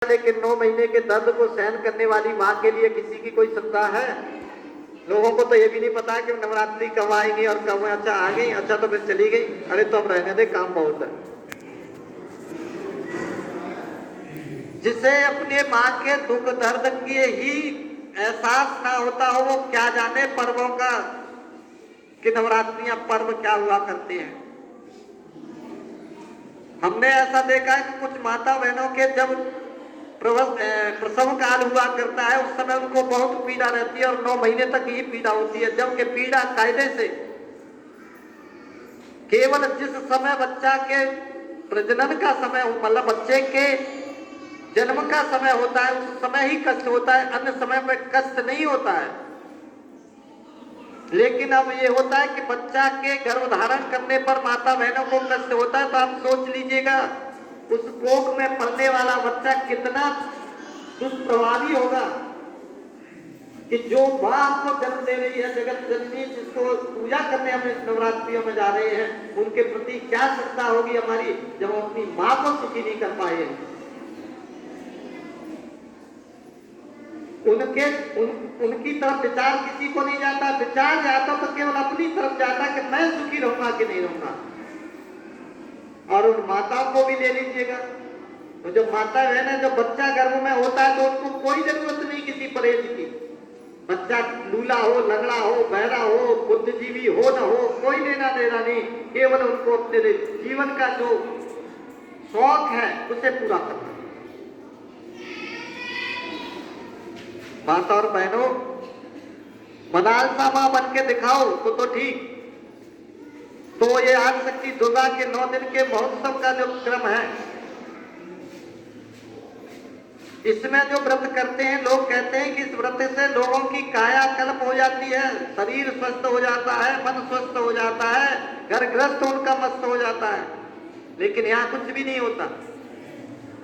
लेकिन 9 महीने के दर्द को सहन करने वाली माँ के लिए किसी की कोई चिंता है? लोगों को तो ये भी नहीं पता कि नवरात्रि कब आएंगी और कब। अच्छा आ गई, अच्छा तो फिर चली गई, अरे तो अब रहने दे, काम बहुत है। जिसे अपने माँ के दुख दर्द के ही एहसास ना होता हो, वो क्या जाने पर्वों का कि नवरात्रियां पर्व क्या हुआ करते हैं। हमने ऐसा देखा है कि कुछ माता बहनों के जब प्रसव काल हुआ करता है, उस समय उनको बहुत पीड़ा रहती है और 9 महीने तक ही पीड़ा होती है, जबकि पीड़ा कायदे से केवल जिस समय बच्चा के प्रजनन का समय, मतलब बच्चे के जन्म का समय होता है, उस समय ही कष्ट होता है, अन्य समय में कष्ट नहीं होता है। लेकिन अब ये होता है कि बच्चा के गर्भ धारण करने पर माता बहनों को कष्ट होता है। तो आप सोच लीजिएगा उस कोख में पलने वाला बच्चा कितना दुष्प्रभावी होगा कि जो माँ आपको जन्म दे रही है, जगत जननी, जिसको पूजा करने हम इस नवरात्रियों में जा रहे हैं, उनके प्रति क्या श्रद्धा होगी हमारी जब हम अपनी माँ को सुखी नहीं कर पाए। उनकी तरफ विचार किसी को नहीं जाता, विचार जाता तो केवल अपनी तरफ जाता कि मैं सुखी रहूंगा कि नहीं रहूंगा। और उन माताओं को भी ले लीजिएगा, तो जो माता है ना, जो बच्चा गर्भ में होता है तो उनको कोई जरूरत नहीं किसी परहेज की। बच्चा लूला हो, लंगड़ा हो, बहरा हो, बुद्धिजीवी हो न हो, कोई लेना देना नहीं, केवल उनको अपने जीवन का जो शौक है उसे पूरा करना। माता और बहनों, मदालसा मां बन के दिखाओ तो ठीक। तो ये आदिशक्ति दुर्गा के 9 दिन के महोत्सव का जो क्रम है, इसमें जो व्रत करते हैं, लोग कहते हैं कि इस व्रत से लोगों की काया कल्प हो जाती है, शरीर स्वस्थ हो जाता है, मन स्वस्थ हो जाता है, घर ग्रस्त उनका मस्त हो जाता है। लेकिन यहाँ कुछ भी नहीं होता।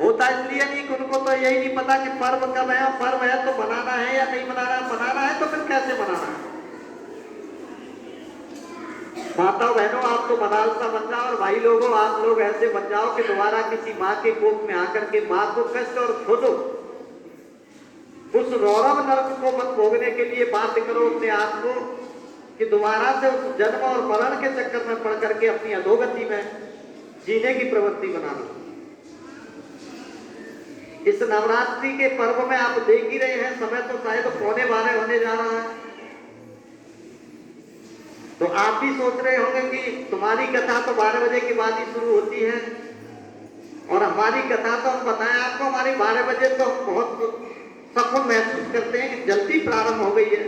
होता इसलिए नहीं कि उनको तो यही नहीं पता कि पर्व कब है, और पर्व है तो मनाना है या नहीं मनाना। मनाना है तो फिर कैसे मनाना है। माता बहनों, आप तो मदालसा बन जाओ, और भाई लोगों आप लोग ऐसे बन जाओ कि दोबारा किसी माँ के कोख में आकर के माँ को कष्ट और खुद उस रौरव नरक को मत भोगने के लिए बात करो अपने आप को कि दोबारा से उस जन्म और मरण के चक्कर में पड़ करके अपनी अधोगति में जीने की प्रवृत्ति बना लो। इस नवरात्रि के पर्व में आप देख ही रहे हैं, समय तो शायद 11:15 होने जा रहा है। तो आप भी सोच रहे होंगे कि तुम्हारी कथा तो 12 बजे के बाद ही शुरू होती है, और हमारी कथा तो हम बताएं आपको, हमारी 12 बजे तो हम बहुत सफल महसूस करते हैं कि जल्दी प्रारंभ हो गई है।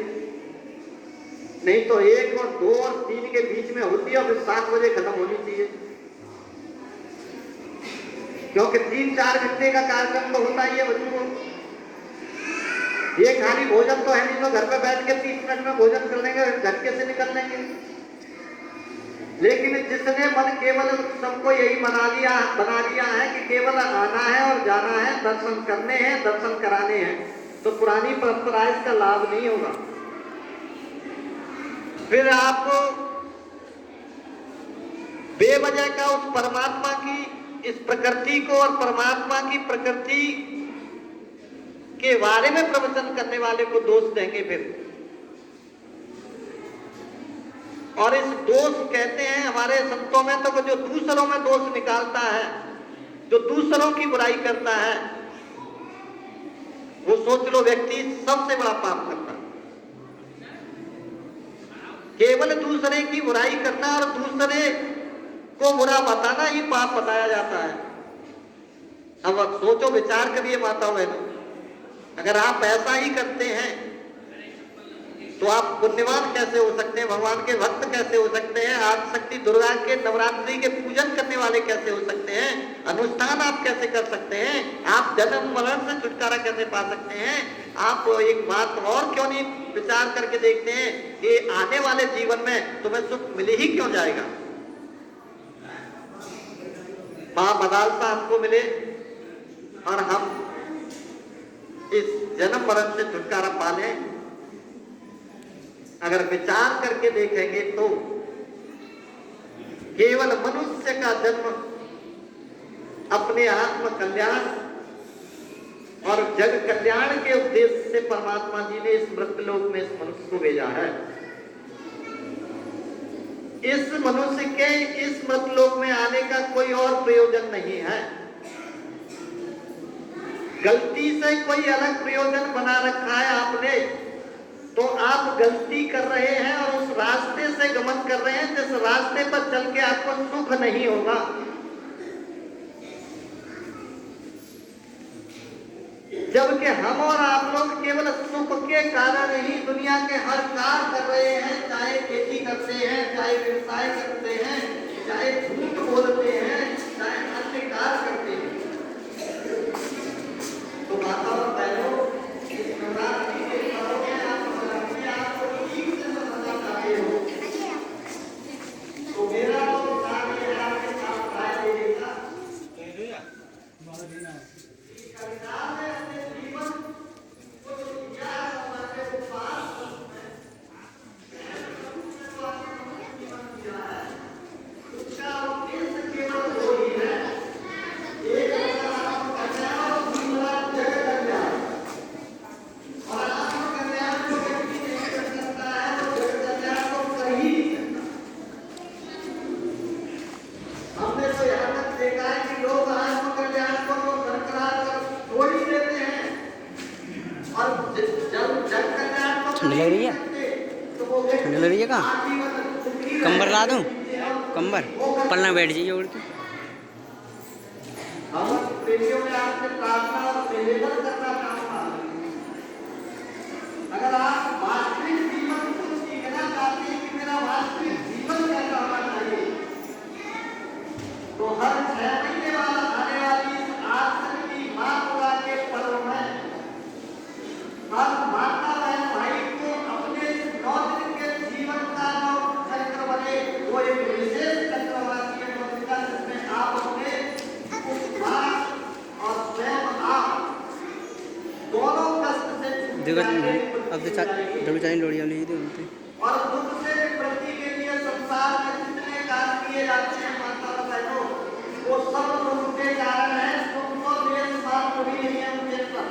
नहीं तो 1 और 2 और 3 के बीच में होती है, और फिर 7 बजे खत्म होनी चाहिए, क्योंकि 3-4 घंटे का कार्यक्रम तो होता ही है बच्चों। ये खाली भोजन तो है नहीं, तो घर पे बैठ के 30 मिनट में भोजन कर लेंगे, झटके से निकल लेंगे। लेकिन जिसने मन केवल सबको यही बना लिया है कि केवल आना है और जाना है, दर्शन करने हैं, दर्शन कराने हैं, तो पुरानी परंपरा इसका लाभ नहीं होगा। फिर आप बेवजह का उस परमात्मा की, इस प्रकृति को और परमात्मा की प्रकृति के बारे में प्रवचन करने वाले को दोष देंगे फिर। और इस दोष कहते हैं हमारे संतों में तो जो दूसरों में दोष निकालता है, जो दूसरों की बुराई करता है, वो सोच लो व्यक्ति सबसे बड़ा पाप करता है। केवल दूसरे की बुराई करना और दूसरे को बुरा बताना ही पाप बताया जाता है। अब सोचो, विचार करिए माताओं बहनों, अगर आप ऐसा ही करते हैं तो आप पुण्यवान कैसे हो सकते हैं, भगवान के भक्त कैसे हो सकते हैं, आदिशक्ति दुर्गा के नवरात्रि के पूजन करने वाले कैसे हो सकते हैं, अनुष्ठान आप कैसे कर सकते हैं, आप जन्म मरण से छुटकारा कैसे पा सकते हैं। आप एक बात और क्यों नहीं विचार करके देखते हैं कि आने वाले जीवन में तुम्हें सुख मिल ही क्यों जाएगा। मां मदालसा हमको मिले और हम इस जन्म मरण से छुटकारा पाले। अगर विचार करके देखेंगे तो केवल मनुष्य का जन्म अपने आत्म कल्याण और जग कल्याण के उद्देश्य से परमात्मा जी ने इस मृतलोक में इस मनुष्य को भेजा है। इस मनुष्य के इस मृतलोक में आने का कोई और प्रयोजन नहीं है। गलती से कोई अलग प्रयोजन बना रखा है आपने, तो आप गलती कर रहे हैं और उस रास्ते से गमन कर रहे हैं जिस रास्ते पर चल के आपको सुख नहीं होगा। जबकि हम और आप लोग केवल सुख के कारण ही दुनिया के हर कार्य कर रहे हैं, चाहे खेती करते हैं, चाहे व्यवसाय करते हैं, चाहे झूठ बोलते हैं, चाहे अन्य कार्य करते हैं। तो माता और बहनों, इस नवरात्रि के पर्व में आप अपने आप को ठीक से समझना चाहते हो तो मेरा तो काम है आपके साथ राय देगा। ठंड लग रही है? ठंड लग रही है कहाँ? कंबर ला दूँ? कंबर पलना बैठ जाइए उड़ के। अगर आप वास्तविक जीवन को सीखना चाहते हैं कि मेरा वास्तविक जीवन कैसा होना चाहिए, तो हर 6 महीने बाद आने वाली इस आश्रम की मां पूरा के पर्व में हर माता बहन भाई को अपने इस 9 दिन के जीवन का जो चक्र बने वो एक विशेष चक्र वाली है जिसमें आप अपने उपवास और स्वयं आप दोनों कष्ट से अब तो चालीस लोड़ियाँ नहीं थी और दुख से निवृत्ति के लिए संसार में जितने कार्य किए जाते हैं माता और बहनों, वो सब दुख के कारण है। सुख तो देश बात कभी नहीं है उनके पर।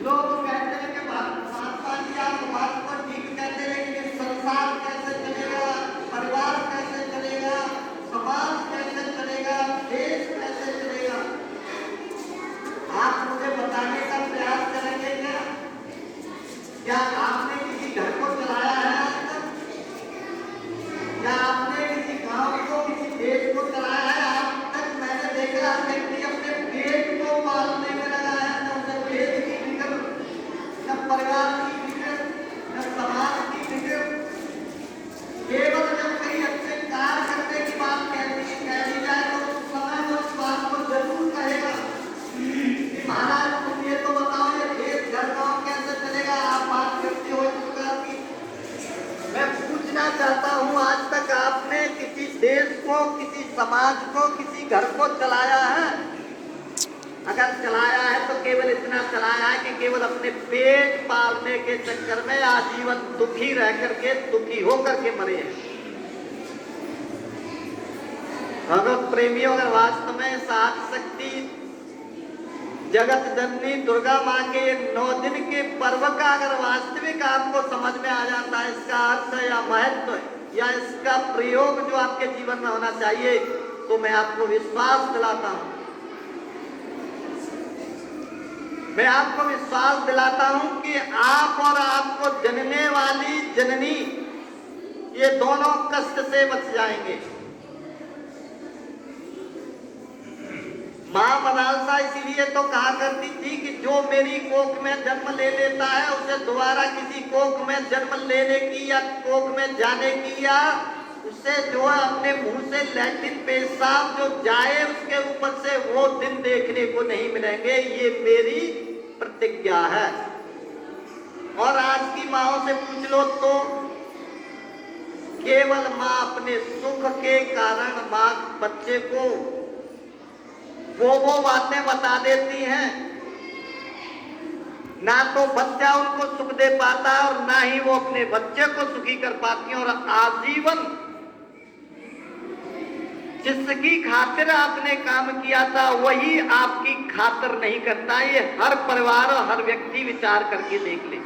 लोग कहते हैं कि महात्मा जी आप बात को ठीक कहते हैं कि संसार कैसे चलेगा, परिवार कैसे चलेगा, समाज कैसे चलेगा, देश कैसे चलेगा। आप मुझे बताने का प्रयास करेंगे क्या? क्या आपने किसी घर को चलाया है आज तक? क्या आपने किसी गांव को, किसी देश को चलाया है आज तक? मैंने देखा व्यक्ति अपने पेट को पालने में लगा है, न उसे देश की फिक्र, न परिवार की फिक्र, न समाज की फिक्र। केवल जब कहीं अच्छे कार्य करने की बात कह दी जाए तो उस समय वो इस बात को जरूर कहेगा कि महाराज तुम ये तो बताओ ये देश घर गाँव कैसे चलेगा, आप बात करते हो इस प्रकार की। मैं पूछना चाहता हूँ आज तक आपने किसी देश को, किसी समाज को, किसी घर को चलाया है? अगर चलाया है तो केवल इतना चलाया है कि केवल अपने पेट पालने के चक्कर में आजीवन दुखी रह करके, दुखी होकर के मरे हैं। भगवत प्रेमियों, अगर वास्तव में सात शक्ति जगत जननी दुर्गा माँ के 9 दिन के पर्व का अगर वास्तविक आपको समझ में आ जाता है, इसका अर्थ या महत्व या इसका प्रयोग जो आपके जीवन में होना चाहिए, तो मैं आपको विश्वास दिलाता हूँ, मैं आपको विश्वास दिलाता हूँ कि आप और आपको जनने वाली जननी ये दोनों कष्ट से बच जाएंगे। माँ मनालसा इसीलिए तो कहा करती थी कि जो मेरी कोख में जन्म ले लेता है उसे दोबारा किसी कोख में जन्म लेने की या कोख में जाने की या उसे जो है अपने मुंह से लैट्रिन पेशाब जो जाए उसके ऊपर से वो दिन देखने को नहीं मिलेंगे। ये मेरी प्रतिज्ञा है। और आज की माँओं से पूछ लो तो केवल माँ अपने सुख के कारण माँ बच्चे को वो बातें बता देती हैं, ना तो बच्चा उनको सुख दे पाता और ना ही वो अपने बच्चे को सुखी कर पाती हैं। और आजीवन जिसकी खातिर आपने काम किया था वही आपकी खातिर नहीं करता। ये हर परिवार और हर व्यक्ति विचार करके देख ले।